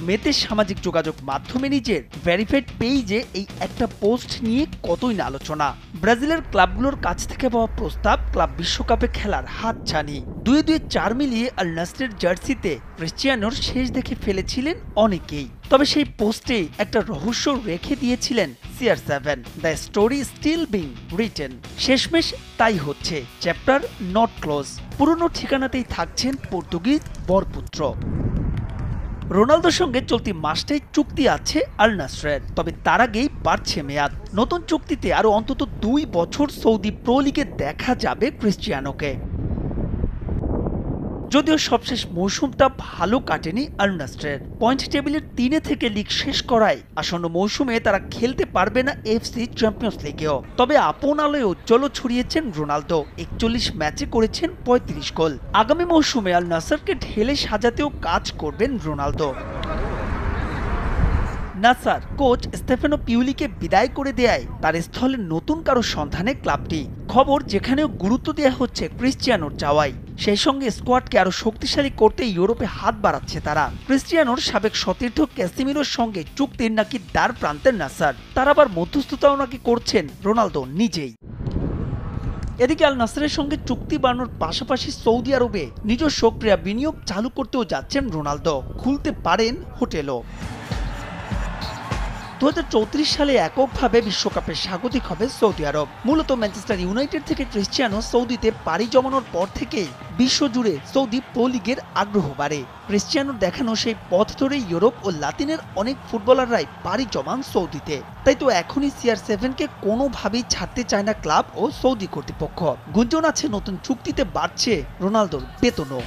মেতে সামাজিক যোগাযোগ মাধ্যমে নিজের ভেরিফাইড পেজে এই একটা পোস্ট নিয়ে কতই না আলোচনা। ব্রাজিলের ক্লাবগুলোর কাছ থেকে পাওয়া প্রস্তাব, ক্লাব বিশ্বকাপে খেলার হাতছানি, দুয়ে 4 মিলিয়ে আল নাসরের জার্সিতে ক্রিশ্চিয়ানোর শেষ দেখে ফেলেছিলেন অনেকেই। তবে সেই পোস্টে একটা রহস্য রেখে দিয়েছিলেন CR7, the story still being written. শেষমেশ তাই হচ্ছে, চ্যাপ্টার নট ক্লোজ। পুরনো ঠিকানাতেই থাকছেন পর্তুগিজ বরপুত্র। রোনালদোর সঙ্গে চলতি মাসটাই চুক্তি আছে আল নাসরের, তবে তার আগেই বাড়ছে মেয়াদ। নতুন চুক্তিতে আরো অন্তত 2 বছর সৌদি প্রো লিগে দেখা যাবে ক্রিশ্চিয়ানোকে। যদিও সবশেষ মৌসুমটা ভালো কাটেনি আল নাসরের। পয়েন্ট টেবিলের 3 থেকে লিগ শেষ করায় আসন্ন মৌসুমে তারা খেলতে পারবে না এফসি চ্যাম্পিয়ন্স লিগেও। তবে আপন আলোয় উজ্জ্বল ছড়িয়েছেন রোনালদো, 41 ম্যাচে করেছেন 35 গোল। আগামী মৌসুমে আল নাসরকে ঢেলে সাজাতেও কাজ করবেন রোনালদো। নাসার কোচ স্টেফানো পিউলিকে বিদায় করে দেয় তার স্থলে নতুন কারো সন্ধানে ক্লাবটি। খবর যেখানেও গুরুত্ব দেওয়া হচ্ছে ক্রিশ্চিয়ানোর চাওয়াই। সেই সঙ্গে স্কোয়াডকে আরো শক্তিশালী করতে ইউরোপে হাত বাড়াচ্ছে তারা। ক্রিশ্চিয়ানোর সাবেক সতীর্থ ক্যাসিমিরোর সঙ্গে চুক্তির নাকি দ্বার প্রান্তের নাসার। তার আবার মধ্যস্থতাও নাকি করছেন রোনালদো নিজেই। এদিকে আল নাসরের সঙ্গে চুক্তি বাড়ানোর পাশাপাশি সৌদি আরবে নিজস্ব ক্রীড়া বিনিয়োগ চালু করতেও যাচ্ছেন রোনালদো। খুলতে পারেন হোটেলও। 2034 সালে এককভাবে বিশ্বকাপে স্বাগতিক হবে সৌদি আরব। মূলত ম্যানচেস্টার ইউনাইটেড থেকে ক্রিশ্চিয়ানো সৌদিতে পাড়ি জমানোর পর থেকেই বিশ্বজুড়ে সৌদি প্রো লিগের আগ্রহ বাড়ে। ক্রিশ্চিয়ানোর দেখানো সেই পথ ধরে ইউরোপ ও লাতিনের অনেক ফুটবলাররাই পাড়ি জমান সৌদিতে। তাই তো এখনই CR7কে কোনোভাবেই ছাড়তে চায় না ক্লাব ও সৌদি কর্তৃপক্ষ। গুঞ্জন আছে নতুন চুক্তিতে বাড়ছে রোনালদোর বেতনও।